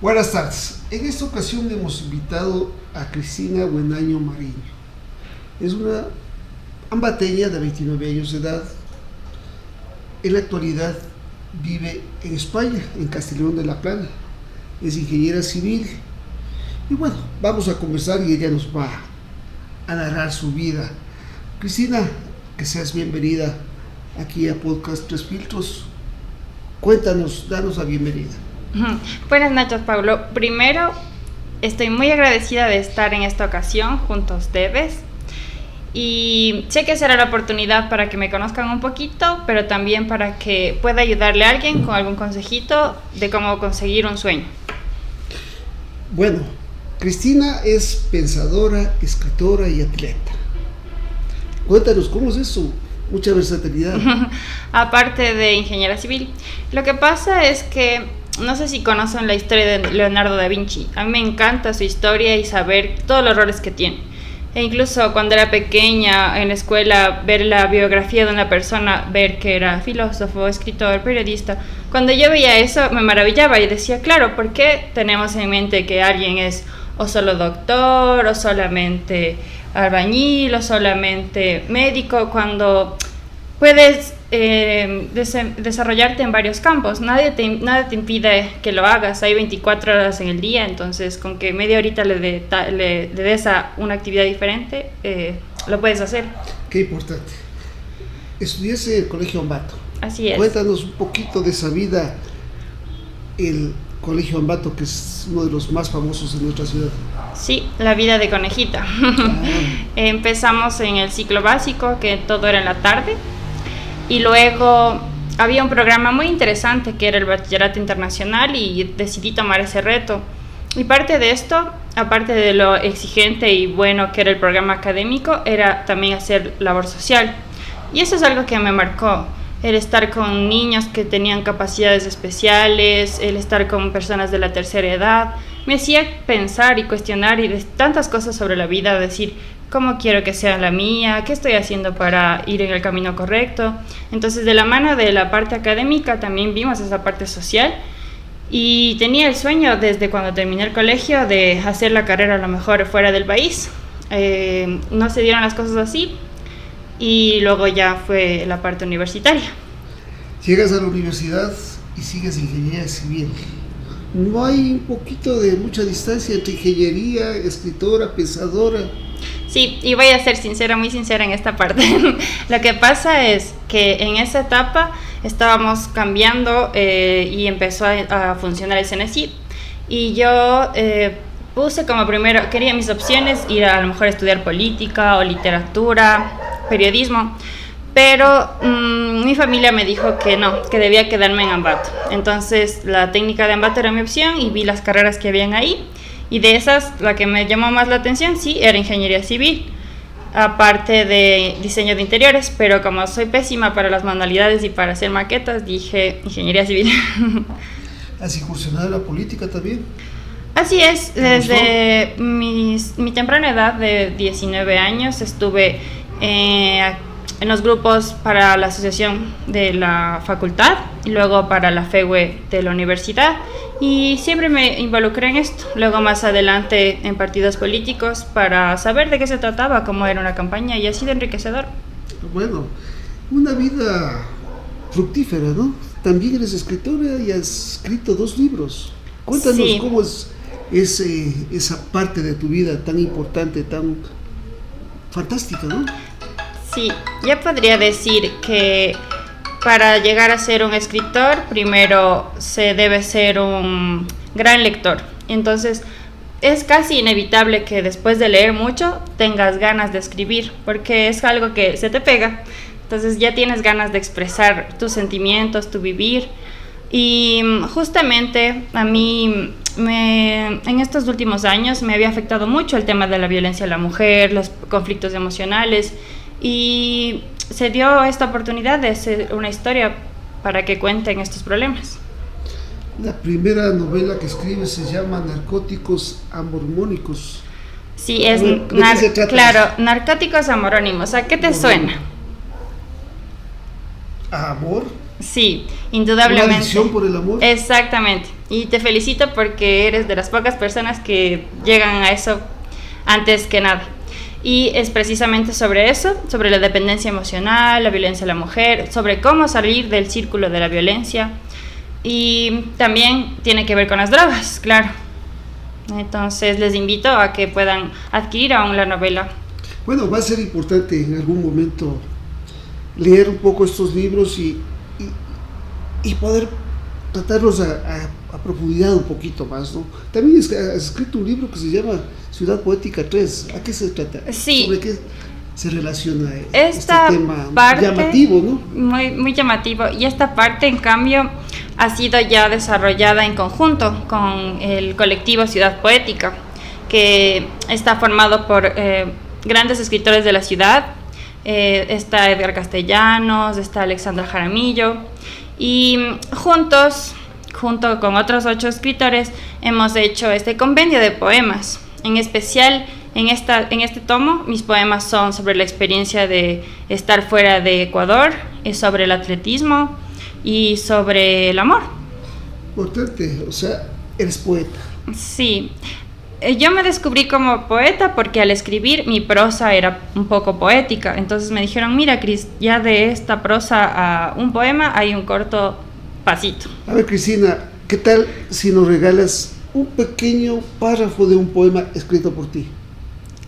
Buenas tardes. En esta ocasión hemos invitado a Cristina Buenaño Mariño. Es una ambateña de 29 años de edad. En la actualidad vive en España, en Castellón de la Plana. Es ingeniera civil. Y bueno, vamos a conversar y ella nos va a narrar su vida. Cristina, que seas bienvenida aquí a Podcast Tres Filtros. Cuéntanos, danos la bienvenida. Buenas noches, Pablo. Primero, estoy muy agradecida de estar en esta ocasión junto a ustedes y sé que será la oportunidad para que me conozcan un poquito, pero también para que pueda ayudarle a alguien con algún consejito de cómo conseguir un sueño. Bueno, Cristina es pensadora, escritora y atleta. Cuéntanos, ¿cómo es eso? Mucha versatilidad. Aparte de ingeniera civil, lo que pasa es que no sé si conocen la historia de Leonardo da Vinci. A mí me encanta su historia y saber todos los errores que tiene. E incluso cuando era pequeña en la escuela, ver la biografía de una persona, ver que era filósofo, escritor, periodista. Cuando yo veía eso me maravillaba y decía, claro, ¿por qué tenemos en mente que alguien es o solo doctor, o solamente albañil, o solamente médico, cuando puedes desarrollarte en varios campos? Nada te impide que lo hagas. Hay 24 horas en el día, entonces con que media horita le des a una actividad diferente, lo puedes hacer. Qué importante. Estudiaste en el Colegio Ambato. Así es. Cuéntanos un poquito de esa vida, el Colegio Ambato, que es uno de los más famosos en nuestra ciudad. Sí, la vida de conejita. Empezamos en el ciclo básico, que todo era en la tarde. Y luego había un programa muy interesante que era el Bachillerato Internacional y decidí tomar ese reto. Y parte de esto, aparte de lo exigente y bueno que era el programa académico, era también hacer labor social. Y eso es algo que me marcó, el estar con niños que tenían capacidades especiales, el estar con personas de la tercera edad. Me hacía pensar y cuestionar y de tantas cosas sobre la vida, decir, ¿cómo quiero que sea la mía? ¿Qué estoy haciendo para ir en el camino correcto? Entonces, de la mano de la parte académica, también vimos esa parte social. Y tenía el sueño, desde cuando terminé el colegio, de hacer la carrera a lo mejor fuera del país. No se dieron las cosas así. Y luego ya fue la parte universitaria. Llegas a la universidad y sigues ingeniería civil. ¿No hay un poquito de mucha distancia entre ingeniería, escritora, pensadora? Sí, y voy a ser sincera, muy sincera en esta parte. Lo que pasa es que en esa etapa estábamos cambiando y empezó a funcionar el CENESID. Y yo puse como primero, quería mis opciones ir a lo mejor a estudiar política o literatura, periodismo. Pero mi familia me dijo que no, que debía quedarme en Ambato. Entonces la técnica de Ambato era mi opción y vi las carreras que habían ahí. Y de esas, la que me llamó más la atención, sí, era ingeniería civil, aparte de diseño de interiores, pero como soy pésima para las manualidades y para hacer maquetas, dije ingeniería civil. ¿Has incursionado en la política también? Así es, desde mi temprana edad de 19 años estuve en los grupos para la asociación de la facultad y luego para la FEWE de la universidad, y siempre me involucré en esto. Luego más adelante en partidos políticos para saber de qué se trataba, cómo era una campaña, y ha sido enriquecedor. Bueno, una vida fructífera, ¿no? También eres escritora y has escrito 2 libros. Cuéntanos, sí, cómo es esa parte de tu vida tan importante, tan fantástica, ¿no? Sí, ya podría decir que para llegar a ser un escritor, primero se debe ser un gran lector. Entonces, es casi inevitable que después de leer mucho tengas ganas de escribir, porque es algo que se te pega. Entonces ya tienes ganas de expresar tus sentimientos, tu vivir. Y justamente a mí en estos últimos años me había afectado mucho el tema de la violencia a la mujer, los conflictos emocionales. Y se dio esta oportunidad de hacer una historia para que cuenten estos problemas. La primera novela que escribes se llama Narcóticos Amormónicos. Sí, es claro, Narcóticos Amorónimos. ¿A qué te suena? ¿A amor? Sí, indudablemente. Una adicción por el amor. Exactamente. Y te felicito porque eres de las pocas personas que llegan a eso antes que nada. Y es precisamente sobre eso, sobre la dependencia emocional, la violencia a la mujer, sobre cómo salir del círculo de la violencia. Y también tiene que ver con las drogas, claro. Entonces les invito a que puedan adquirir aún la novela. Bueno, va a ser importante en algún momento leer un poco estos libros y poder tratarlos a profundidad un poquito más, ¿no? También has escrito un libro que se llama Ciudad Poética 3. ¿A qué se trata? Sí. ¿Sobre qué se relaciona este Esta tema parte, llamativo, ¿no? Muy, muy llamativo. Y esta parte, en cambio, ha sido ya desarrollada en conjunto con el colectivo Ciudad Poética, que está formado por grandes escritores de la ciudad. Está Edgar Castellanos, está Alexandra Jaramillo, y junto con otros 8 escritores, hemos hecho este compendio de poemas. En especial, en este tomo, mis poemas son sobre la experiencia de estar fuera de Ecuador, sobre el atletismo y sobre el amor. Importante, o sea, eres poeta. Sí. Yo me descubrí como poeta porque al escribir mi prosa era un poco poética. Entonces me dijeron, mira, Cris, ya de esta prosa a un poema hay un corto pasito. A ver, Cristina, ¿qué tal si nos regalas un pequeño párrafo de un poema escrito por ti?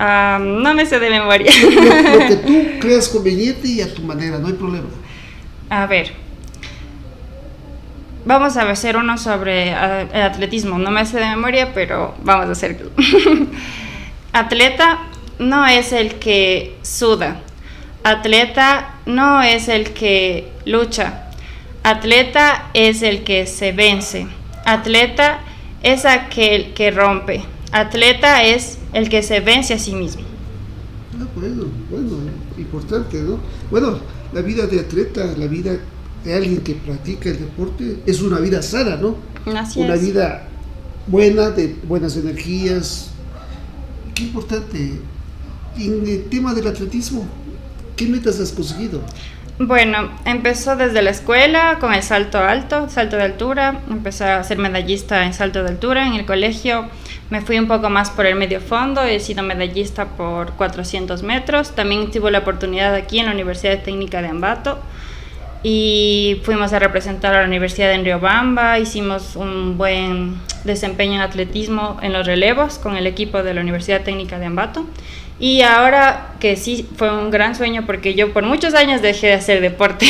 No me sé de memoria. Lo que tú creas conveniente y a tu manera, no hay problema. A ver. Vamos a hacer uno sobre el atletismo. No me sé de memoria, pero vamos a hacerlo. Atleta no es el que suda. Atleta no es el que lucha. Atleta es el que se vence. Atleta es aquel que rompe. Atleta es el que se vence a sí mismo. Bueno, importante, ¿no? Bueno, la vida de atleta, la vida de alguien que practica el deporte, es una vida sana, ¿no? Así una es. vida buena, de buenas energías. Qué importante. En el tema del atletismo, ¿qué metas has conseguido? Bueno, empezó desde la escuela con el salto alto, salto de altura. Empecé a ser medallista en salto de altura. En el colegio me fui un poco más por el medio fondo. He sido medallista por 400 metros. También tuve la oportunidad aquí en la Universidad Técnica de Ambato. Y fuimos a representar a la Universidad en Riobamba. Hicimos un buen desempeño en atletismo en los relevos con el equipo de la Universidad Técnica de Ambato. Y ahora que sí fue un gran sueño porque yo por muchos años dejé de hacer deporte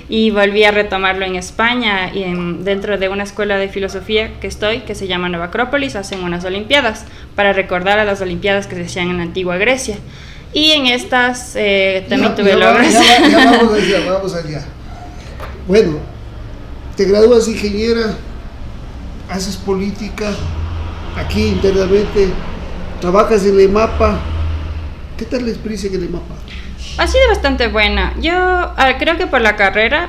y volví a retomarlo en España y dentro de una escuela de filosofía que se llama Nueva Acrópolis, hacen unas olimpiadas para recordar a las olimpiadas que se hacían en la antigua Grecia. Y en estas también tuve logros. Ya vamos allá. Bueno, te gradúas de ingeniera, haces política aquí internamente, trabajas en la EMAPA. ¿Qué tal la experiencia en el EMAPA? Ha sido bastante buena. Yo creo que por la carrera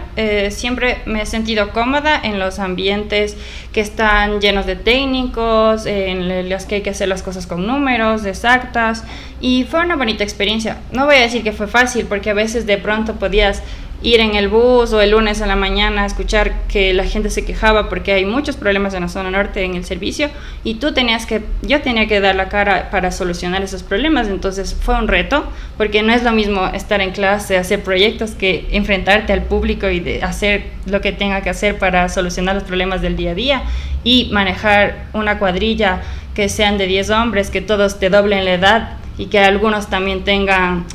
siempre me he sentido cómoda en los ambientes que están llenos de técnicos, en los que hay que hacer las cosas con números, exactas, y fue una bonita experiencia. No voy a decir que fue fácil, porque a veces de pronto podías ir en el bus o el lunes a la mañana a escuchar que la gente se quejaba porque hay muchos problemas en la zona norte en el servicio y yo tenía que dar la cara para solucionar esos problemas. Entonces fue un reto porque no es lo mismo estar en clase, hacer proyectos, que enfrentarte al público y de hacer lo que tenga que hacer para solucionar los problemas del día a día y manejar una cuadrilla que sean de 10 hombres, que todos te doblen la edad y que algunos también tengan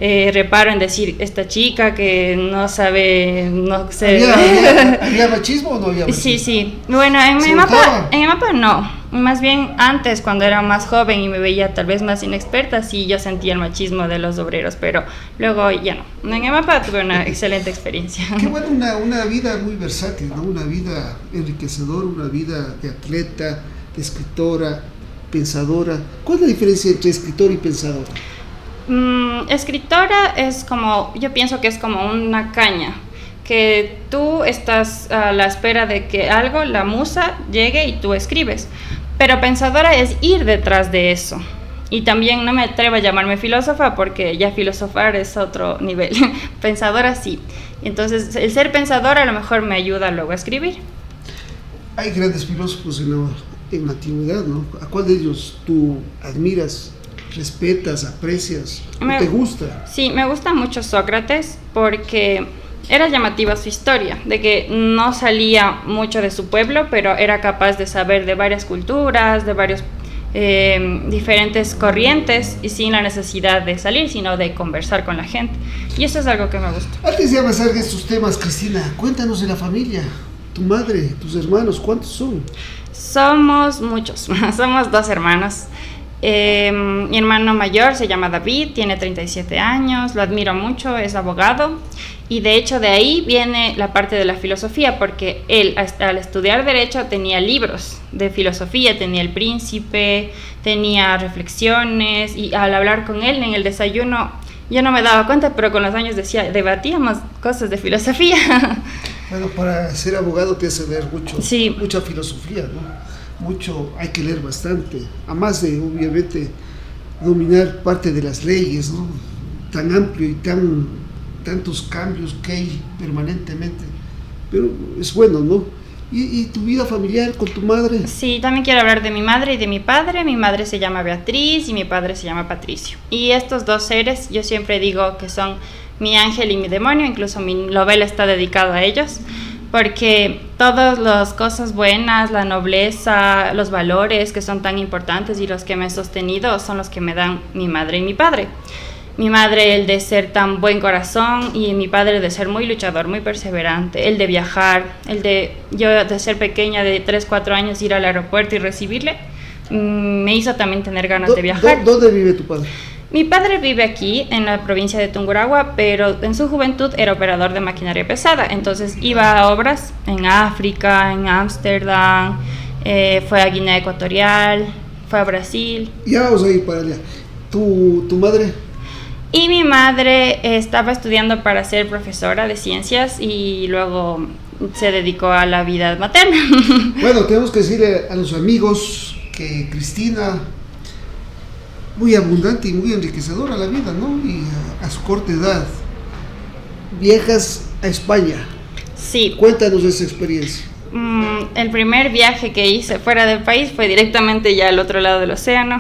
reparo en decir, esta chica que no sabe, no sé. ¿Había machismo o no había machismo? Sí. Bueno, en EMAPA no. Más bien antes, cuando era más joven y me veía tal vez más inexperta, sí yo sentía el machismo de los obreros, pero luego ya no. En EMAPA tuve una excelente experiencia. Qué bueno, una vida muy versátil, ¿no? Una vida enriquecedora, una vida de atleta, de escritora, pensadora. ¿Cuál es la diferencia entre escritor y pensadora? Escritora es como, yo pienso que es como una caña, que tú estás a la espera de que algo, la musa, llegue y tú escribes. Pero pensadora es ir detrás de eso, Y también no me atrevo a llamarme filósofa porque ya filosofar es otro nivel. Pensadora sí. Entonces el ser pensadora a lo mejor me ayuda luego a escribir. Hay grandes filósofos en la antigüedad, ¿no? ¿A cuál de ellos tú admiras, respetas, aprecias, te gusta? Sí, me gusta mucho Sócrates porque era llamativa su historia, de que no salía mucho de su pueblo, pero era capaz de saber de varias culturas, de varios diferentes corrientes y sin la necesidad de salir, sino de conversar con la gente. Y eso es algo que me gusta. Antes de avanzar en estos temas, Cristina, cuéntanos de la familia. Tu madre, tus hermanos, ¿cuántos son? Somos muchos, somos 2 hermanos. Mi hermano mayor se llama David, tiene 37 años, lo admiro mucho, es abogado y de hecho de ahí viene la parte de la filosofía porque él al estudiar derecho tenía libros de filosofía, tenía El Príncipe, tenía reflexiones y al hablar con él en el desayuno yo no me daba cuenta, pero con los años debatíamos cosas de filosofía. Bueno, para ser abogado te hace leer mucho, sí. Mucha filosofía, ¿no? Mucho, hay que leer bastante, además de obviamente dominar parte de las leyes, ¿no? Tan amplio y tantos cambios que hay permanentemente, pero es bueno, ¿no? ¿Y tu vida familiar con tu madre? Sí, también quiero hablar de mi madre y de mi padre. Mi madre se llama Beatriz y mi padre se llama Patricio. Y estos 2 seres, yo siempre digo que son mi ángel y mi demonio, incluso mi novela está dedicada a ellos. Porque todas las cosas buenas, la nobleza, los valores que son tan importantes y los que me he sostenido son los que me dan mi madre y mi padre. Mi madre el de ser tan buen corazón y mi padre el de ser muy luchador, muy perseverante, el de viajar, yo de ser pequeña de 3, 4 años ir al aeropuerto y recibirle, me hizo también tener ganas de viajar. ¿Dónde vive tu padre? Mi padre vive aquí, en la provincia de Tungurahua, pero en su juventud era operador de maquinaria pesada, entonces iba a obras en África, en Ámsterdam, fue a Guinea Ecuatorial, fue a Brasil. Ya vamos a ir para allá. ¿Tu madre? Y mi madre estaba estudiando para ser profesora de ciencias y luego se dedicó a la vida materna. Bueno, tenemos que decirle a los amigos que Cristina, muy abundante y muy enriquecedora la vida, ¿no? Y a su corta edad, viajas a España. Sí. Cuéntanos esa experiencia. El primer viaje que hice fuera del país fue directamente ya al otro lado del océano.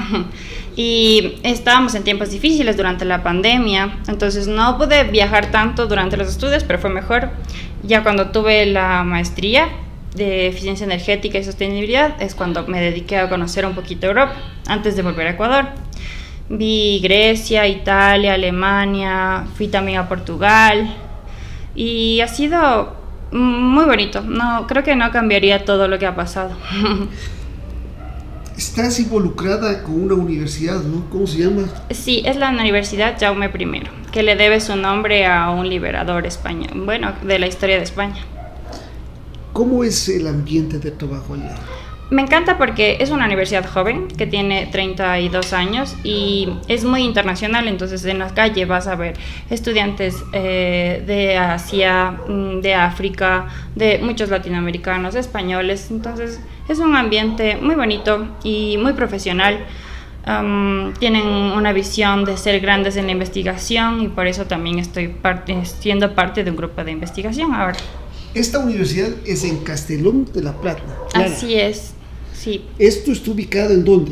Y estábamos en tiempos difíciles durante la pandemia, entonces no pude viajar tanto durante los estudios, pero fue mejor. Ya cuando tuve la maestría de eficiencia energética y sostenibilidad es cuando me dediqué a conocer un poquito Europa, antes de volver a Ecuador. Vi Grecia, Italia, Alemania, fui también a Portugal y ha sido muy bonito. No, creo que no cambiaría todo lo que ha pasado. Estás involucrada con una universidad, ¿no? ¿Cómo se llama? Sí, es la Universidad Jaume I, que le debe su nombre a un liberador español, bueno, de la historia de España. ¿Cómo es el ambiente de trabajo allá? Me encanta porque es una universidad joven que tiene 32 años y es muy internacional, entonces en la calle vas a ver estudiantes de Asia, de África, de muchos latinoamericanos, españoles, entonces es un ambiente muy bonito y muy profesional. Tienen una visión de ser grandes en la investigación y por eso también estoy siendo parte de un grupo de investigación ahora. Esta universidad es en Castellón de la Plata. Clara. Así es. Sí. ¿Esto está ubicado en dónde?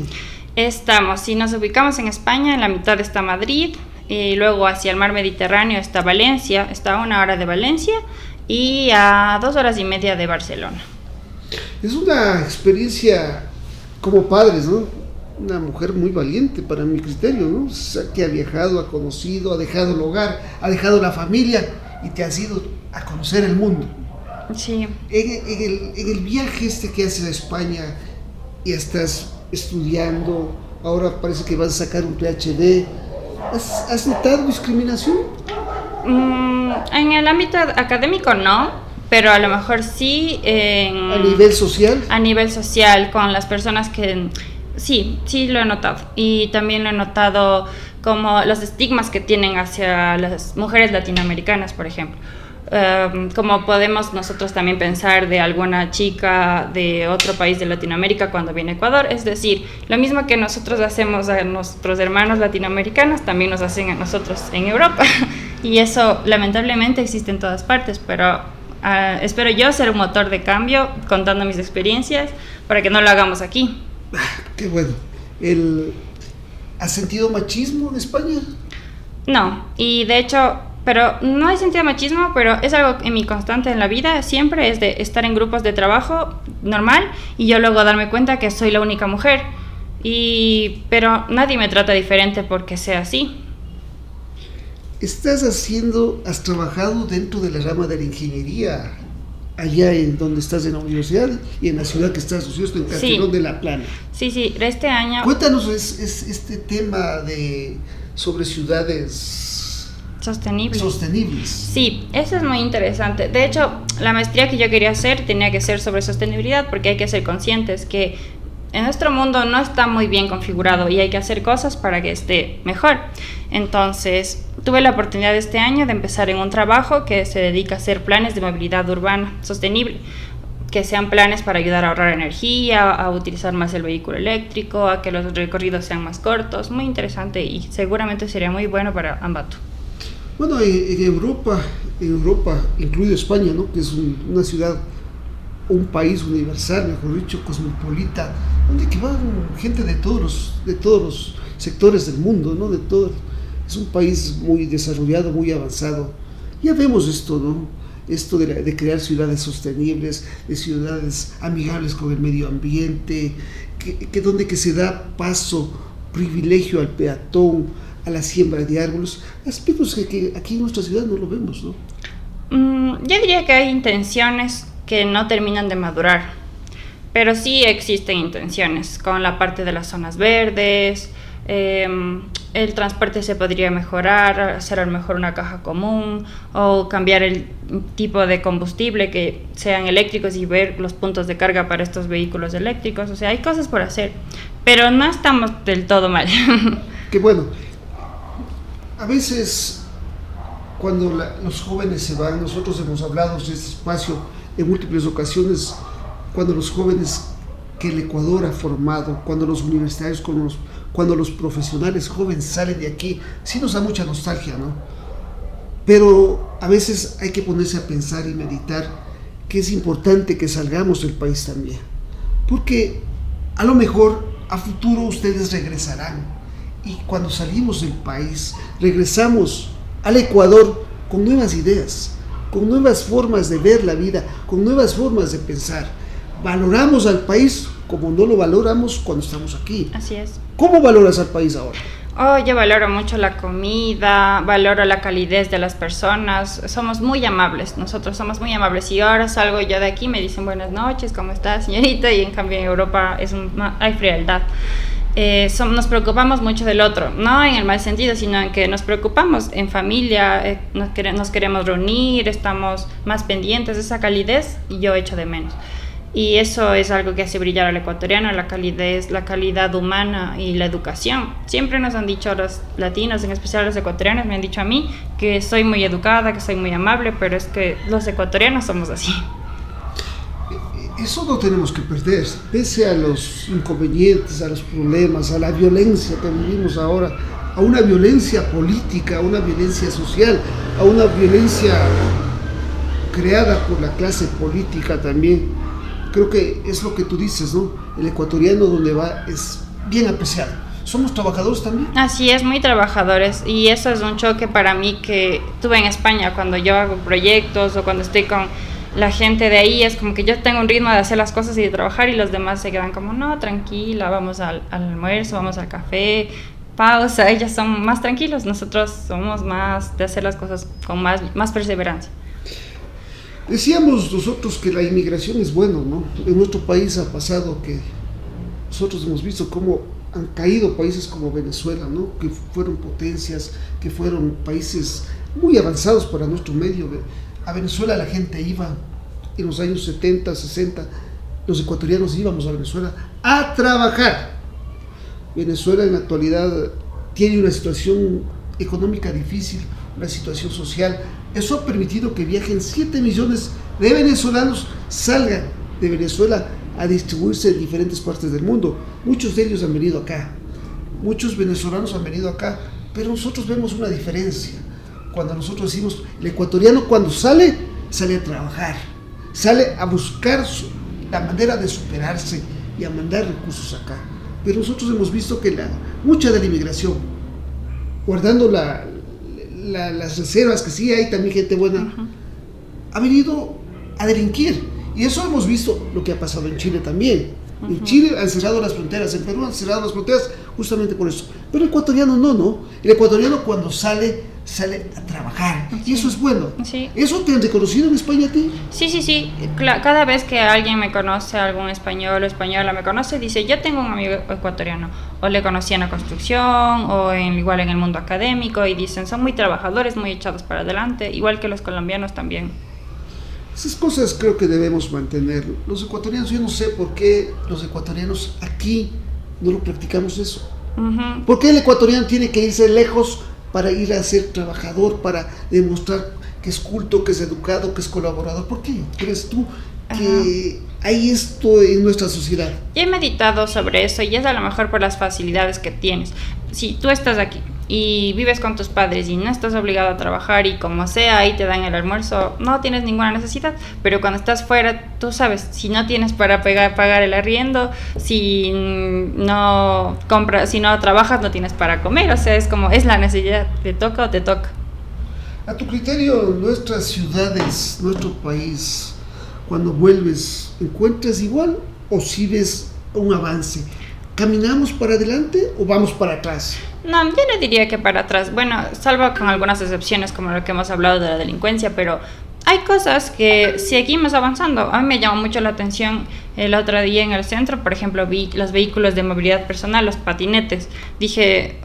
Si nos ubicamos en España, en la mitad está Madrid, y luego hacia el mar Mediterráneo está Valencia, está a 1 hora de Valencia y a 2 horas y media de Barcelona. Es una experiencia como padres, ¿no? Una mujer muy valiente para mi criterio, ¿no? O sea, que ha viajado, ha conocido, ha dejado el hogar, ha dejado la familia y te has ido a conocer el mundo. Sí. En el viaje que haces a España y estás estudiando, ahora parece que vas a sacar un PhD, ¿has notado discriminación? En el ámbito académico no, pero a lo mejor sí ¿A nivel social? A nivel social, con las personas que... Sí lo he notado. Y también lo he notado como los estigmas que tienen hacia las mujeres latinoamericanas, por ejemplo. como podemos nosotros también pensar de alguna chica de otro país de Latinoamérica cuando viene a Ecuador. Es decir, lo mismo que nosotros hacemos a nuestros hermanos latinoamericanos, también nos hacen a nosotros en Europa. Y eso lamentablemente existe en todas partes, pero espero yo ser un motor de cambio contando mis experiencias para que no lo hagamos aquí. Qué bueno. ¿Has sentido machismo en España? No, y de hecho, pero no he sentido machismo, pero es algo en mi constante en la vida, siempre es de estar en grupos de trabajo normal y yo luego darme cuenta que soy la única mujer, pero nadie me trata diferente porque sea así. Has trabajado dentro de la rama de la ingeniería, allá en donde estás en la universidad y en la ciudad que estás, ¿cierto? En Castellón de la Plana. Sí, este año... Cuéntanos este tema sobre ciudades sostenibles. Sí, eso es muy interesante. De hecho, la maestría que yo quería hacer tenía que ser sobre sostenibilidad porque hay que ser conscientes que en nuestro mundo no está muy bien configurado y hay que hacer cosas para que esté mejor. Entonces, tuve la oportunidad este año de empezar en un trabajo que se dedica a hacer planes de movilidad urbana sostenible, que sean planes para ayudar a ahorrar energía, a utilizar más el vehículo eléctrico, a que los recorridos sean más cortos. Muy interesante y seguramente sería muy bueno para Ambato. Bueno, en Europa, incluido España, ¿no? Que es una ciudad, un país universal, mejor dicho, cosmopolita, donde que van gente de todos los sectores del mundo, ¿no? Es un país muy desarrollado, muy avanzado. Ya vemos esto, ¿no? Esto de crear ciudades sostenibles, de ciudades amigables con el medio ambiente, donde que se da privilegio al peatón, a la siembra de árboles, aspectos que aquí en nuestra ciudad no lo vemos, ¿no? Yo diría que hay intenciones que no terminan de madurar, pero sí existen intenciones con la parte de las zonas verdes. El transporte se podría mejorar, hacer a lo mejor una caja común o cambiar el tipo de combustible, que sean eléctricos y ver los puntos de carga para estos vehículos eléctricos. O sea, hay cosas por hacer, pero no estamos del todo mal. Qué bueno. A veces cuando los jóvenes se van, nosotros hemos hablado de este espacio en múltiples ocasiones, cuando los jóvenes que el Ecuador ha formado, cuando los universitarios, cuando los profesionales jóvenes salen de aquí, sí nos da mucha nostalgia, ¿no? Pero a veces hay que ponerse a pensar y meditar que es importante que salgamos del país también, porque a lo mejor a futuro ustedes regresarán y cuando salimos del país regresamos al Ecuador con nuevas ideas, con nuevas formas de ver la vida, con nuevas formas de pensar. Valoramos al país como no lo valoramos cuando estamos aquí. Así es. ¿Cómo valoras al país ahora? Yo valoro mucho la comida, valoro la calidez de las personas, somos muy amables, nosotros somos muy amables. Y ahora salgo yo de aquí, me dicen buenas noches, ¿cómo está, señorita? Y en cambio en Europa hay frialdad. Nos preocupamos mucho del otro, no en el mal sentido, sino en que nos preocupamos en familia, nos queremos reunir, estamos más pendientes de esa calidez y yo echo de menos. Y eso es algo que hace brillar al ecuatoriano, la calidez, la calidad humana y la educación. Siempre nos han dicho los latinos, en especial los ecuatorianos, me han dicho a mí que soy muy educada, que soy muy amable, pero es que los ecuatorianos somos así. Eso no tenemos que perder, pese a los inconvenientes, a los problemas, a la violencia que vivimos ahora, a una violencia política, a una violencia social, a una violencia creada por la clase política también. Creo que es lo que tú dices, ¿no? El ecuatoriano donde va es bien apreciado. ¿Somos trabajadores también? Así es, muy trabajadores, y eso es un choque para mí que tuve en España cuando yo hago proyectos o cuando estoy con la gente de ahí. Es como que yo tengo un ritmo de hacer las cosas y de trabajar y los demás se quedan como, no, tranquila, vamos al almuerzo, vamos al café, pausa. Ellos son más tranquilos, nosotros somos más de hacer las cosas con más perseverancia. Decíamos nosotros que la inmigración es bueno, ¿no? En nuestro país ha pasado que nosotros hemos visto cómo han caído países como Venezuela, ¿no? Que fueron potencias, que fueron países muy avanzados para nuestro medio. A Venezuela la gente iba en los años 70, 60, los ecuatorianos íbamos a Venezuela a trabajar. Venezuela en la actualidad tiene una situación económica difícil, una situación social Eso ha permitido que viajen 7 millones de venezolanos, salgan de Venezuela a distribuirse en diferentes partes del mundo. Muchos de ellos han venido acá, muchos venezolanos han venido acá, pero nosotros vemos una diferencia. Cuando nosotros decimos, el ecuatoriano cuando sale a trabajar, sale a buscar la manera de superarse y a mandar recursos acá. Pero nosotros hemos visto que mucha de la inmigración, guardando las reservas, que sí hay también gente buena, ha venido a delinquir. Y eso hemos visto lo que ha pasado en Chile también. En Chile han cerrado las fronteras, en Perú han cerrado las fronteras justamente por eso. Pero el ecuatoriano no. El ecuatoriano cuando sale a trabajar. Y eso es bueno. Sí. ¿Eso te han reconocido en España a ti? Sí. Cada vez que alguien me conoce, algún español o española me conoce, dice, yo tengo un amigo ecuatoriano. O le conocí en la construcción, o igual en el mundo académico, y dicen, son muy trabajadores, muy echados para adelante, igual que los colombianos también. Esas cosas creo que debemos mantener. Los ecuatorianos, yo no sé por qué los ecuatorianos aquí no lo practicamos eso. ¿Por qué el ecuatoriano tiene que irse lejos para ir a ser trabajador, para demostrar que es culto, que es educado, que es colaborador? ¿Por qué crees tú que hay esto en nuestra sociedad? Yo he meditado sobre eso y es a lo mejor por las facilidades que tienes. Si tú estás aquí y vives con tus padres y no estás obligado a trabajar y como sea ahí te dan el almuerzo, no tienes ninguna necesidad. Pero cuando estás fuera, tú sabes, si no tienes para pagar el arriendo, si no trabajas, no tienes para comer. O sea, es la necesidad, te toca o te toca. A tu criterio, nuestras ciudades, nuestro país, cuando vuelves, ¿encuentras igual o si ves un avance? ¿Caminamos para adelante o vamos para atrás? No, yo no diría que para atrás. Bueno, salvo con algunas excepciones como lo que hemos hablado de la delincuencia, pero hay cosas que seguimos avanzando. A mí me llamó mucho la atención el otro día en el centro, por ejemplo, vi los vehículos de movilidad personal, los patinetes. Dije,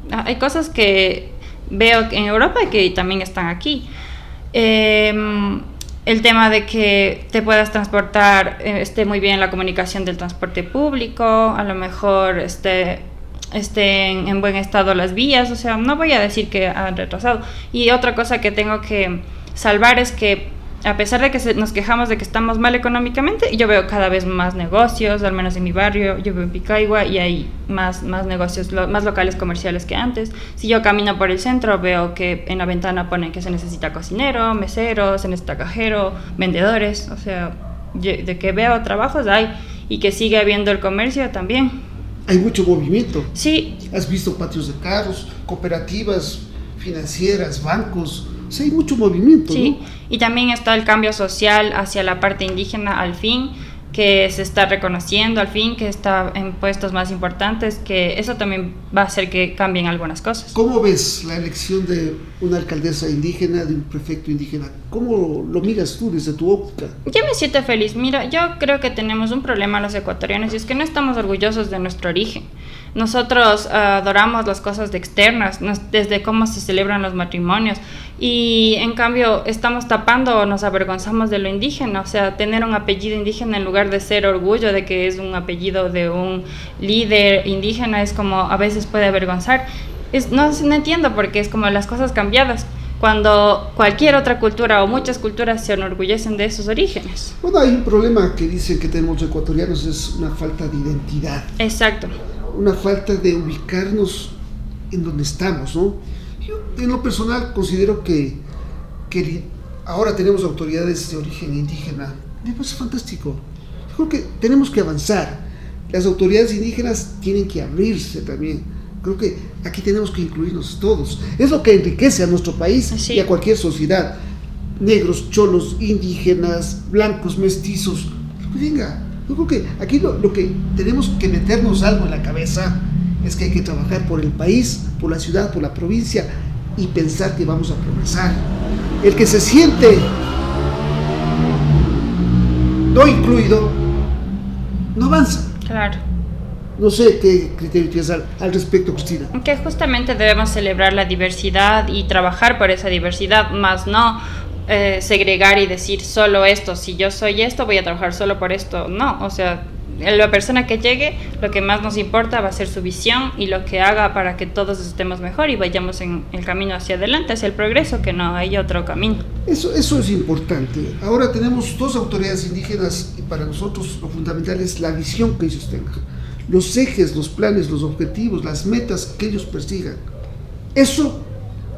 hay cosas que veo en Europa y que también están aquí. El tema de que te puedas transportar, esté muy bien la comunicación del transporte público, a lo mejor esté en buen estado las vías, o sea, no voy a decir que han retrasado. Y otra cosa que tengo que salvar es que a pesar de que nos quejamos de que estamos mal económicamente, yo veo cada vez más negocios, al menos en mi barrio, yo vivo en Picaigua y hay más negocios, más locales comerciales que antes. Si yo camino por el centro, veo que en la ventana ponen que se necesita cocinero, mesero, se necesita cajero, vendedores, o sea, de que veo trabajos hay y que sigue habiendo el comercio también. Hay mucho movimiento. Sí. ¿Has visto patios de carros, cooperativas financieras, bancos? Sí, hay mucho movimiento, sí, ¿no? Y también está el cambio social hacia la parte indígena, al fin, que se está reconociendo, al fin, que está en puestos más importantes, que eso también va a hacer que cambien algunas cosas. ¿Cómo ves la elección de una alcaldesa indígena, de un prefecto indígena? ¿Cómo lo miras tú desde tu óptica? Yo me siento feliz. Mira, yo creo que tenemos un problema los ecuatorianos y es que no estamos orgullosos de nuestro origen. Nosotros adoramos las cosas de externas, desde cómo se celebran los matrimonios, y en cambio estamos tapando o nos avergonzamos de lo indígena. O sea, tener un apellido indígena en lugar de ser orgullo de que es un apellido de un líder indígena es como a veces puede avergonzar. No entiendo porque es como las cosas cambiadas, cuando cualquier otra cultura o muchas culturas se enorgullecen de esos orígenes. Bueno, hay un problema que dicen que tenemos los ecuatorianos, es una falta de identidad. Exacto. Una falta de ubicarnos en donde estamos, ¿no? Yo en lo personal considero que ahora tenemos autoridades de origen indígena. Me parece fantástico. Yo creo que tenemos que avanzar. Las autoridades indígenas tienen que abrirse también. Creo que aquí tenemos que incluirnos todos. Es lo que enriquece a nuestro país sí. Y a cualquier sociedad. Negros, cholos, indígenas, blancos, mestizos. Venga. Yo creo que aquí lo que tenemos que meternos algo en la cabeza es que hay que trabajar por el país, por la ciudad, por la provincia y pensar que vamos a progresar. El que se siente no incluido no avanza. Claro. No sé qué criterio tienes al respecto, Cristina. Que justamente debemos celebrar la diversidad y trabajar por esa diversidad, más no segregar y decir solo esto, si yo soy esto voy a trabajar solo por esto. No, o sea, la persona que llegue, lo que más nos importa va a ser su visión y lo que haga para que todos estemos mejor y vayamos en el camino hacia adelante, hacia el progreso, que no hay otro camino. Eso es importante. Ahora tenemos dos autoridades indígenas y para nosotros lo fundamental es la visión que ellos tengan, los ejes, los planes, los objetivos, las metas que ellos persigan. Eso,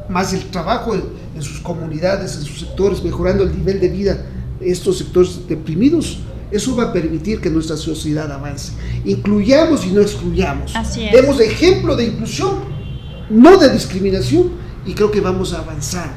más el trabajo en sus comunidades, en sus sectores, mejorando el nivel de vida de estos sectores deprimidos, eso va a permitir que nuestra sociedad avance. Incluyamos y no excluyamos. Así es. Demos ejemplo de inclusión, no de discriminación, y creo que vamos a avanzar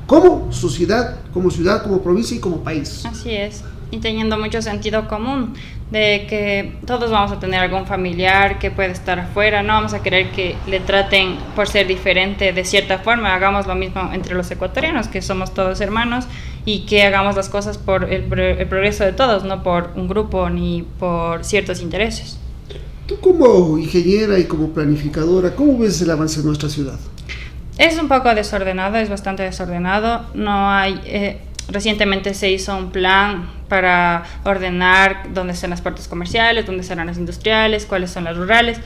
como sociedad, como ciudad, como provincia y como país. Así es. Y teniendo mucho sentido común, de que todos vamos a tener algún familiar que puede estar afuera, no vamos a querer que le traten por ser diferente de cierta forma, hagamos lo mismo entre los ecuatorianos, que somos todos hermanos, y que hagamos las cosas por el progreso de todos, no por un grupo ni por ciertos intereses. Tú como ingeniera y como planificadora, ¿cómo ves el avance de nuestra ciudad? Es un poco desordenado, es bastante desordenado, no hay... Recientemente se hizo un plan para ordenar dónde están las partes comerciales, dónde serán las industriales, cuáles son las rurales,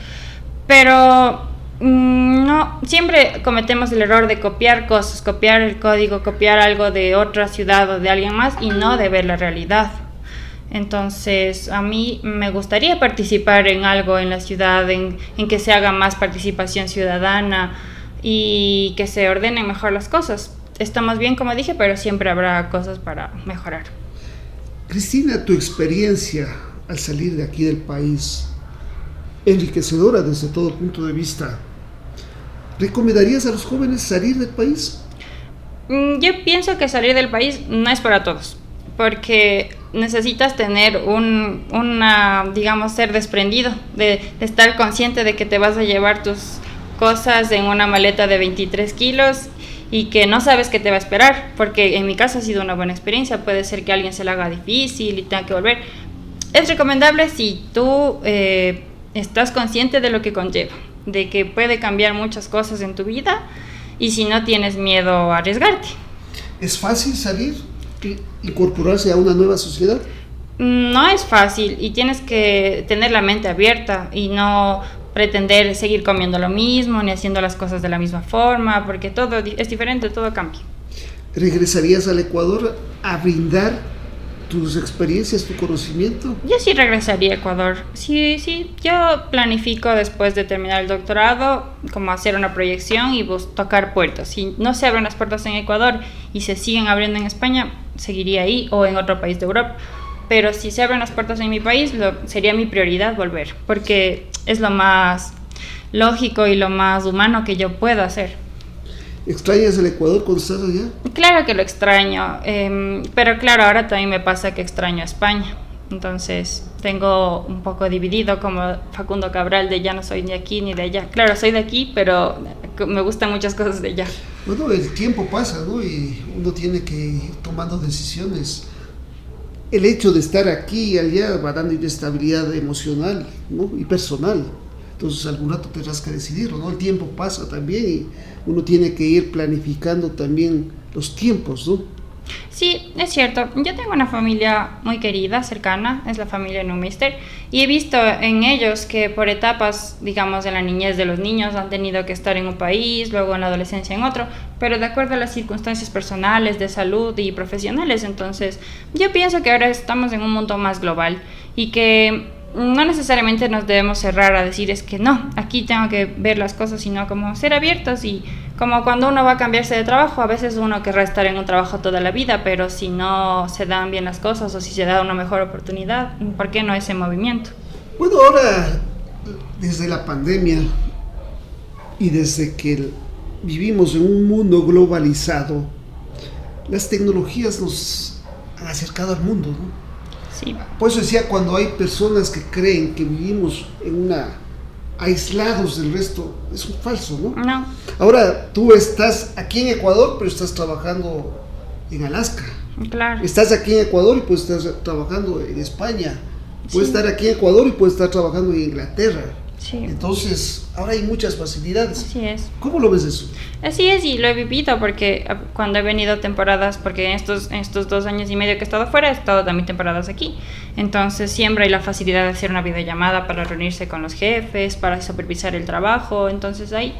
pero no, siempre cometemos el error de copiar cosas, copiar el código, copiar algo de otra ciudad o de alguien más y no de ver la realidad. Entonces, a mí me gustaría participar en algo en la ciudad, en que se haga más participación ciudadana y que se ordenen mejor las cosas. Estamos bien, como dije, pero siempre habrá cosas para mejorar. Cristina, tu experiencia al salir de aquí del país, enriquecedora desde todo punto de vista, ¿recomendarías a los jóvenes salir del país? Yo pienso que salir del país no es para todos, porque necesitas tener digamos, ser desprendido, de estar consciente de que te vas a llevar tus cosas en una maleta de 23 kilos y que no sabes qué te va a esperar, porque en mi caso ha sido una buena experiencia. Puede ser que a alguien se le haga difícil y tenga que volver. Es recomendable si tú estás consciente de lo que conlleva, de que puede cambiar muchas cosas en tu vida y si no tienes miedo a arriesgarte. ¿Es fácil salir, incorporarse a una nueva sociedad? No es fácil y tienes que tener la mente abierta y no pretender seguir comiendo lo mismo ni haciendo las cosas de la misma forma, porque todo es diferente, todo cambia. ¿Regresarías al Ecuador a brindar tus experiencias, tu conocimiento? Yo sí regresaría a Ecuador. Sí, yo planifico después de terminar el doctorado como hacer una proyección y tocar puertas. Si no se abren las puertas en Ecuador y se siguen abriendo en España, seguiría ahí o en otro país de Europa. Pero si se abren las puertas en mi país, sería mi prioridad volver, porque es lo más lógico y lo más humano que yo puedo hacer. ¿Extrañas el Ecuador cuando estás allá? Claro que lo extraño, pero claro, ahora también me pasa que extraño a España. Entonces tengo un poco dividido como Facundo Cabral de ya no soy ni aquí ni de allá. Claro, soy de aquí, pero me gustan muchas cosas de allá. Bueno, el tiempo pasa, ¿no? Y uno tiene que ir tomando decisiones. El hecho de estar aquí y allá va dando inestabilidad emocional, ¿no? Y personal. Entonces algún rato tendrás que decidirlo, ¿no? El tiempo pasa también y uno tiene que ir planificando también los tiempos, ¿no? Sí, es cierto. Yo tengo una familia muy querida, cercana, es la familia Numister, y he visto en ellos que por etapas, digamos, de la niñez de los niños han tenido que estar en un país, luego en la adolescencia en otro, pero de acuerdo a las circunstancias personales, de salud y profesionales. Entonces, yo pienso que ahora estamos en un mundo más global y que no necesariamente nos debemos cerrar a decir es que no, aquí tengo que ver las cosas, sino como ser abiertos y como cuando uno va a cambiarse de trabajo, a veces uno querrá estar en un trabajo toda la vida, pero si no se dan bien las cosas o si se da una mejor oportunidad, ¿por qué no ese movimiento? Bueno, ahora, desde la pandemia y desde que vivimos en un mundo globalizado, las tecnologías nos han acercado al mundo, ¿no? Sí. Por eso decía, cuando hay personas que creen que vivimos aislados del resto, es un falso, ¿no? No. Ahora, tú estás aquí en Ecuador, pero estás trabajando en Alaska. Claro. Estás aquí en Ecuador y puedes estar trabajando en España. Puedes Sí. estar aquí en Ecuador y puedes estar trabajando en Inglaterra. Sí. Entonces, ahora hay muchas facilidades. Así es. ¿Cómo lo ves eso? Así es, y lo he vivido porque cuando he venido temporadas, porque en estos 2 años y medio que he estado fuera, he estado también temporadas aquí. Entonces siempre hay la facilidad de hacer una videollamada para reunirse con los jefes, para supervisar el trabajo. Entonces hay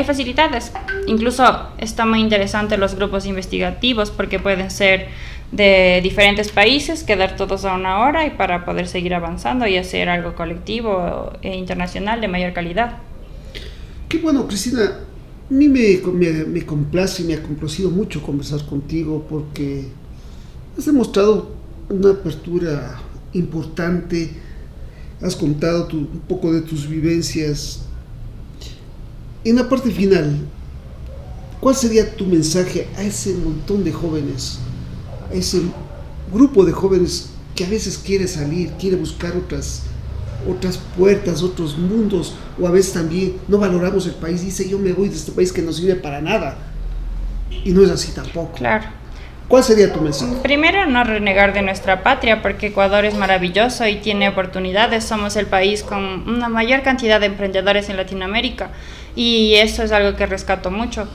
facilidades. Incluso está muy interesante los grupos investigativos porque pueden ser de diferentes países, quedar todos a una hora y para poder seguir avanzando y hacer algo colectivo e internacional de mayor calidad. Qué bueno, Cristina. A mí me complace y me ha complacido mucho conversar contigo porque has demostrado una apertura importante, has contado un poco de tus vivencias. En la parte final, ¿cuál sería tu mensaje a ese montón de jóvenes, a ese grupo de jóvenes que a veces quiere salir, quiere buscar otras puertas, otros mundos, o a veces también no valoramos el país, dice yo me voy de este país que no sirve para nada, y no es así tampoco? Claro. ¿Cuál sería tu mensaje? Primero, no renegar de nuestra patria, porque Ecuador es maravilloso y tiene oportunidades. Somos el país con una mayor cantidad de emprendedores en Latinoamérica y eso es algo que rescato mucho.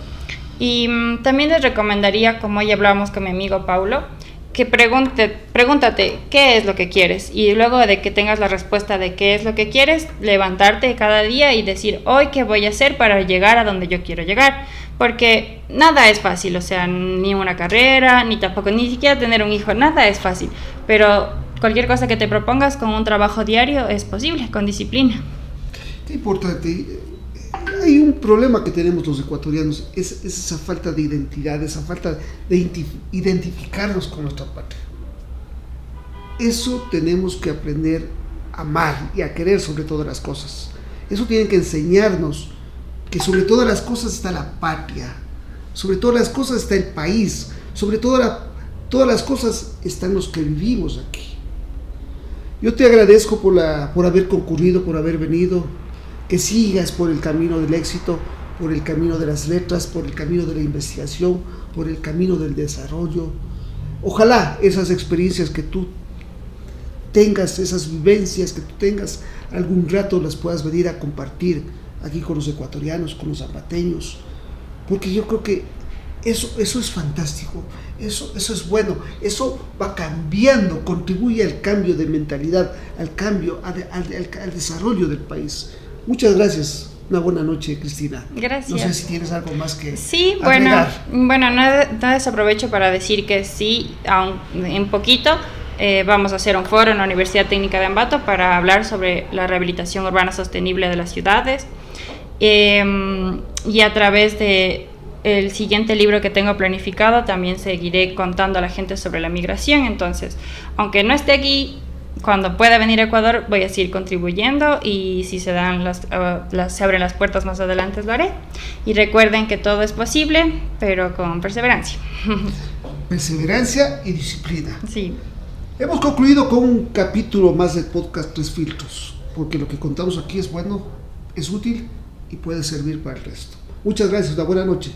Y también les recomendaría, como hoy hablábamos con mi amigo Paulo, que pregúntate qué es lo que quieres, y luego de que tengas la respuesta de qué es lo que quieres, levantarte cada día y decir hoy qué voy a hacer para llegar a donde yo quiero llegar, porque nada es fácil, o sea, ni una carrera, ni tampoco, ni siquiera tener un hijo, nada es fácil, pero cualquier cosa que te propongas con un trabajo diario es posible, con disciplina. Qué importante. Hay un problema que tenemos los ecuatorianos, es esa falta de identidad, esa falta de identificarnos con nuestra patria. Eso tenemos que aprender a amar y a querer sobre todas las cosas. Eso tienen que enseñarnos que sobre todas las cosas está la patria, sobre todas las cosas está el país, sobre todas las cosas están los que vivimos aquí. Yo te agradezco por haber concurrido, por haber venido. Que sigas por el camino del éxito, por el camino de las letras, por el camino de la investigación, por el camino del desarrollo. Ojalá esas experiencias que tú tengas, esas vivencias que tú tengas, algún rato las puedas venir a compartir aquí con los ecuatorianos, con los zapateños, porque yo creo que eso es fantástico, eso es bueno, eso va cambiando, contribuye al cambio de mentalidad, al cambio, al desarrollo del país. Muchas gracias. Una buena noche, Cristina. Gracias. No sé si tienes algo más que sí, agregar. Bueno, no desaprovecho para decir que sí, aún en poquito vamos a hacer un foro en la Universidad Técnica de Ambato para hablar sobre la rehabilitación urbana sostenible de las ciudades, y a través de el siguiente libro que tengo planificado también seguiré contando a la gente sobre la migración. Entonces, aunque no esté aquí, cuando pueda venir a Ecuador voy a seguir contribuyendo, y si se abren las puertas más adelante lo haré. Y recuerden que todo es posible, pero con perseverancia. Perseverancia y disciplina. Sí. Hemos concluido con un capítulo más del podcast Tres Filtros, porque lo que contamos aquí es bueno, es útil y puede servir para el resto. Muchas gracias, una buena noche.